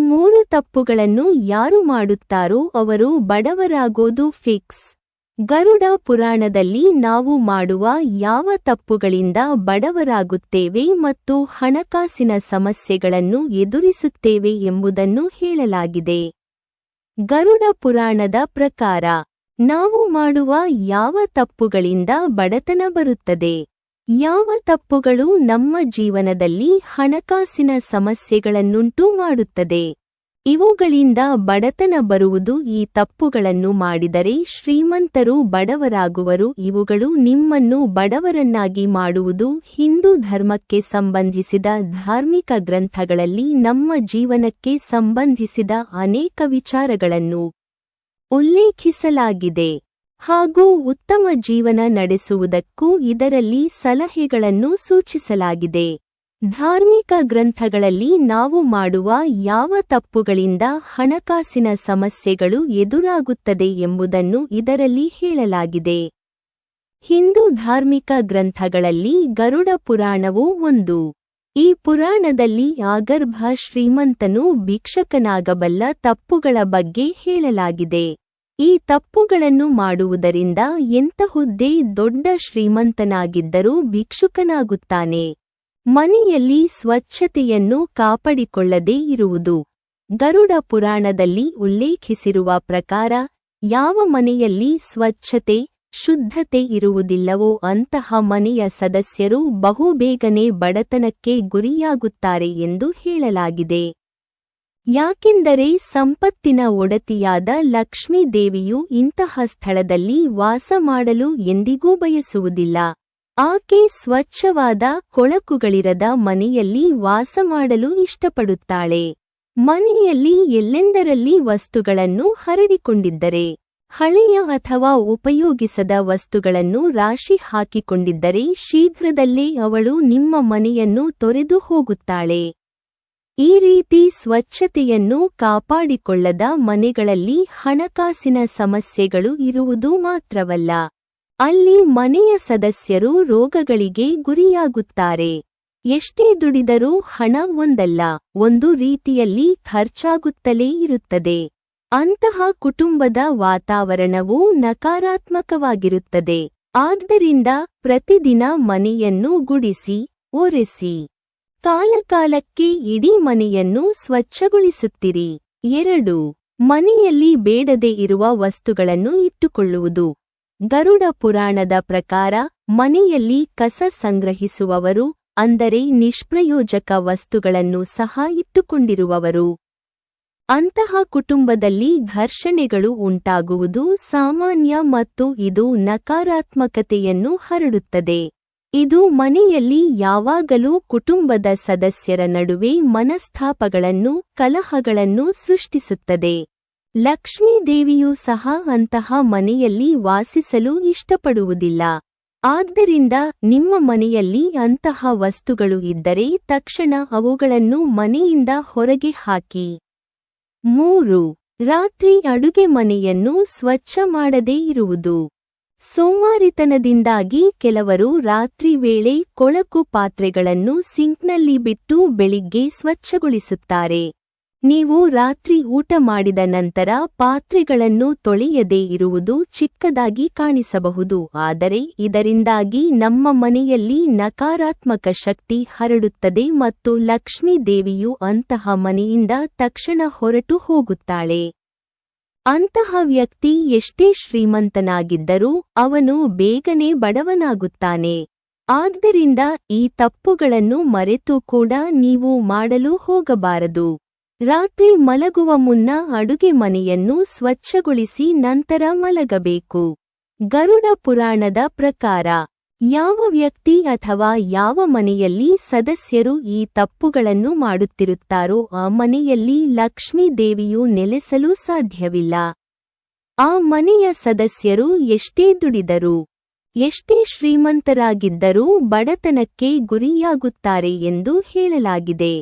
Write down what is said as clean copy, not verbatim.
ಮೂರು ತಪ್ಪುಗಳನ್ನು ಯಾರು ಮಾಡುತ್ತಾರೋ ಅವರು ಬಡವರಾಗೋದು ಫಿಕ್ಸ್. ಗರುಡ ಪುರಾಣದಲ್ಲಿ ನಾವು ಮಾಡುವ ಯಾವ ತಪ್ಪುಗಳಿಂದ ಬಡವರಾಗುತ್ತೇವೆ ಮತ್ತು ಹಣಕಾಸಿನ ಸಮಸ್ಯೆಗಳನ್ನು ಎದುರಿಸುತ್ತೇವೆ ಎಂಬುದನ್ನು ಹೇಳಲಾಗಿದೆ. ಗರುಡ ಪುರಾಣದ ಪ್ರಕಾರ ನಾವು ಮಾಡುವ ಯಾವ ತಪ್ಪುಗಳಿಂದ ಬಡತನ ಬರುತ್ತದೆ, ಯಾವ ತಪ್ಪುಗಳು ನಮ್ಮ ಜೀವನದಲ್ಲಿ ಹಣಕಾಸಿನ ಸಮಸ್ಯೆಗಳನ್ನುಂಟು ಮಾಡುತ್ತದೆ, ಇವುಗಳಿಂದ ಬಡತನ ಬರುವುದು. ಈ ತಪ್ಪುಗಳನ್ನು ಮಾಡಿದರೆ ಶ್ರೀಮಂತರು ಬಡವರಾಗುವರು. ಇವುಗಳು ನಿಮ್ಮನ್ನು ಬಡವರನ್ನಾಗಿ ಮಾಡುವುದು. ಹಿಂದೂ ಧರ್ಮಕ್ಕೆ ಸಂಬಂಧಿಸಿದ ಧಾರ್ಮಿಕ ಗ್ರಂಥಗಳಲ್ಲಿ ನಮ್ಮ ಜೀವನಕ್ಕೆ ಸಂಬಂಧಿಸಿದ ಅನೇಕ ವಿಚಾರಗಳನ್ನು ಉಲ್ಲೇಖಿಸಲಾಗಿದೆ ಹಾಗೂ ಉತ್ತಮ ಜೀವನ ನಡೆಸುವುದಕ್ಕೂ ಇದರಲ್ಲಿ ಸಲಹೆಗಳನ್ನು ಸೂಚಿಸಲಾಗಿದೆ. ಧಾರ್ಮಿಕ ಗ್ರಂಥಗಳಲ್ಲಿ ನಾವು ಮಾಡುವ ಯಾವ ತಪ್ಪುಗಳಿಂದ ಹಣಕಾಸಿನ ಸಮಸ್ಯೆಗಳು ಎದುರಾಗುತ್ತದೆ ಎಂಬುದನ್ನು ಇದರಲ್ಲಿ ಹೇಳಲಾಗಿದೆ. ಹಿಂದೂ ಧಾರ್ಮಿಕ ಗ್ರಂಥಗಳಲ್ಲಿ ಗರುಡ ಪುರಾಣವೂ ಒಂದು. ಈ ಪುರಾಣದಲ್ಲಿ ಆಗರ್ಭ ಶ್ರೀಮಂತನು ಭಿಕ್ಷಕನಾಗಬಲ್ಲ ತಪ್ಪುಗಳ ಬಗ್ಗೆ ಹೇಳಲಾಗಿದೆ. ಈ ತಪ್ಪುಗಳನ್ನು ಮಾಡುವುದರಿಂದ ಎಂತಹುದೇ ದೊಡ್ಡ ಶ್ರೀಮಂತನಾಗಿದ್ದರೂ ಭಿಕ್ಷುಕನಾಗುತ್ತಾನೆ. ಮನೆಯಲ್ಲಿ ಸ್ವಚ್ಛತೆಯನ್ನು ಕಾಪಾಡಿಕೊಳ್ಳದೇ ಇರುವುದು. ಗರುಡ ಪುರಾಣದಲ್ಲಿ ಉಲ್ಲೇಖಿಸಿರುವ ಪ್ರಕಾರ ಯಾವ ಮನೆಯಲ್ಲಿ ಸ್ವಚ್ಛತೆ, ಶುದ್ಧತೆ ಇರುವುದಿಲ್ಲವೋ ಅಂತಹ ಮನೆಯ ಸದಸ್ಯರು ಬಹುಬೇಗನೆ ಬಡತನಕ್ಕೆ ಗುರಿಯಾಗುತ್ತಾರೆ ಎಂದು ಹೇಳಲಾಗಿದೆ. ಯಾಕೆಂದರೆ ಸಂಪತ್ತಿನ ಒಡತಿಯಾದ ಲಕ್ಷ್ಮೀ ದೇವಿಯು ಇಂತಹ ಸ್ಥಳದಲ್ಲಿ ವಾಸ ಮಾಡಲು ಎಂದಿಗೂ ಬಯಸುವುದಿಲ್ಲ. ಆಕೆ ಸ್ವಚ್ಛವಾದ ಕೊಳಕುಗಳಿರದ ಮನೆಯಲ್ಲಿ ವಾಸ ಮಾಡಲು ಇಷ್ಟಪಡುತ್ತಾಳೆ. ಮನೆಯಲ್ಲಿ ಎಲ್ಲೆಂದರಲ್ಲಿ ವಸ್ತುಗಳನ್ನು ಹರಡಿಕೊಂಡಿದ್ದರೆ, ಹಳೆಯ ಅಥವಾ ಉಪಯೋಗಿಸದ ವಸ್ತುಗಳನ್ನು ರಾಶಿ ಹಾಕಿಕೊಂಡಿದ್ದರೆ ಶೀಘ್ರದಲ್ಲೇ ಅವಳು ನಿಮ್ಮ ಮನೆಯನ್ನು ತೊರೆದು ಹೋಗುತ್ತಾಳೆ. ಈ ರೀತಿ ಸ್ವಚ್ಛತೆಯನ್ನು ಕಾಪಾಡಿಕೊಳ್ಳದ ಮನೆಗಳಲ್ಲಿ ಹಣಕಾಸಿನ ಸಮಸ್ಯೆಗಳು ಇರುವುದು ಮಾತ್ರವಲ್ಲ, ಅಲ್ಲಿ ಮನೆಯ ಸದಸ್ಯರು ರೋಗಗಳಿಗೆ ಗುರಿಯಾಗುತ್ತಾರೆ. ಎಷ್ಟೇ ದುಡಿದರೂ ಹಣ ಒಂದಲ್ಲ ಒಂದು ರೀತಿಯಲ್ಲಿ ಖರ್ಚಾಗುತ್ತಲೇ ಇರುತ್ತದೆ. ಅಂತಹ ಕುಟುಂಬದ ವಾತಾವರಣವು ನಕಾರಾತ್ಮಕವಾಗಿರುತ್ತದೆ. ಆದ್ದರಿಂದ ಪ್ರತಿದಿನ ಮನೆಯನ್ನು ಗುಡಿಸಿ, ಒರೆಸಿ, ಕಾಲಕಾಲಕ್ಕೆ ಇಡೀ ಮನೆಯನ್ನು ಸ್ವಚ್ಛಗೊಳಿಸುತ್ತಿರಿ. 2. ಮನೆಯಲ್ಲಿ ಬೇಡದೇ ಇರುವ ವಸ್ತುಗಳನ್ನು ಇಟ್ಟುಕೊಳ್ಳುವುದು. ಗರುಡ ಪುರಾಣದ ಪ್ರಕಾರ ಮನೆಯಲ್ಲಿ ಕಸ ಸಂಗ್ರಹಿಸುವವರು, ಅಂದರೆ ನಿಷ್ಪ್ರಯೋಜಕ ವಸ್ತುಗಳನ್ನು ಸಹ ಇಟ್ಟುಕೊಂಡಿರುವವರು, ಅಂತಹ ಕುಟುಂಬದಲ್ಲಿ ಘರ್ಷಣೆಗಳು ಉಂಟಾಗುವುದು ಸಾಮಾನ್ಯ ಮತ್ತು ಇದು ನಕಾರಾತ್ಮಕತೆಯನ್ನು ಹರಡುತ್ತದೆ. ಇದು ಮನೆಯಲ್ಲಿ ಯಾವಾಗಲೂ ಕುಟುಂಬದ ಸದಸ್ಯರ ನಡುವೆ ಮನಸ್ತಾಪಗಳನ್ನು, ಕಲಹಗಳನ್ನು ಸೃಷ್ಟಿಸುತ್ತದೆ. ಲಕ್ಷ್ಮೀ ದೇವಿಯೂ ಸಹ ಅಂತಹ ಮನೆಯಲ್ಲಿ ವಾಸಿಸಲು ಇಷ್ಟಪಡುವುದಿಲ್ಲ. ಆದ್ದರಿಂದ ನಿಮ್ಮ ಮನೆಯಲ್ಲಿ ಅಂತಹ ವಸ್ತುಗಳು ಇದ್ದರೆ ತಕ್ಷಣ ಅವುಗಳನ್ನು ಮನೆಯಿಂದ ಹೊರಗೆ ಹಾಕಿ. 3. ರಾತ್ರಿ ಅಡುಗೆ ಮನೆಯನ್ನು ಸ್ವಚ್ಛ ಮಾಡದೇ ಇರುವುದು. ಸೋಮಾರಿತನದಿಂದಾಗಿ ಕೆಲವರು ರಾತ್ರಿ ವೇಳೆ ಕೊಳಕು ಪಾತ್ರೆಗಳನ್ನು ಸಿಂಕ್ನಲ್ಲಿ ಬಿಟ್ಟು ಬೆಳಿಗ್ಗೆ ಸ್ವಚ್ಛಗೊಳಿಸುತ್ತಾರೆ. ನೀವು ರಾತ್ರಿ ಊಟ ಮಾಡಿದ ನಂತರ ಪಾತ್ರೆಗಳನ್ನು ತೊಳೆಯದೇ ಇರುವುದು ಚಿಕ್ಕದಾಗಿ ಕಾಣಿಸಬಹುದು, ಆದರೆ ಇದರಿಂದಾಗಿ ನಮ್ಮ ಮನೆಯಲ್ಲಿ ನಕಾರಾತ್ಮಕ ಶಕ್ತಿ ಹರಡುತ್ತದೆ ಮತ್ತು ಲಕ್ಷ್ಮೀ ದೇವಿಯು ಅಂತಹ ಮನೆಯಿಂದ ತಕ್ಷಣ ಹೊರಟು ಹೋಗುತ್ತಾಳೆ. ಅಂತಹ ವ್ಯಕ್ತಿ ಎಷ್ಟೇ ಶ್ರೀಮಂತನಾಗಿದ್ದರೂ ಅವನು ಬೇಗನೆ ಬಡವನಾಗುತ್ತಾನೆ. ಆದ್ದರಿಂದ ಈ ತಪ್ಪುಗಳನ್ನು ಮರೆತು ಕೂಡ ನೀವು ಮಾಡಲು ಹೋಗಬಾರದು. ರಾತ್ರಿ ಮಲಗುವ ಮುನ್ನ ಅಡುಗೆ ಮನೆಯನ್ನು ಸ್ವಚ್ಛಗೊಳಿಸಿ ನಂತರ ಮಲಗಬೇಕು. ಗರುಡ ಪುರಾಣದ ಪ್ರಕಾರ ಯಾವ ವ್ಯಕ್ತಿ ಅಥವಾ ಯಾವ ಮನೆಯಲ್ಲಿ ಸದಸ್ಯರು ಈ ತಪ್ಪುಗಳನ್ನು ಮಾಡುತ್ತಿರುತ್ತಾರೋ ಆ ಮನೆಯಲ್ಲಿ ಲಕ್ಷ್ಮೀ ದೇವಿಯು ನೆಲೆಸಲು ಸಾಧ್ಯವಿಲ್ಲ. ಆ ಮನೆಯ ಸದಸ್ಯರು ಎಷ್ಟೇ ದುಡಿದರೂ, ಎಷ್ಟೇ ಶ್ರೀಮಂತರಾಗಿದ್ದರೂ ಬಡತನಕ್ಕೆ ಗುರಿಯಾಗುತ್ತಾರೆ ಎಂದು ಹೇಳಲಾಗಿದೆ.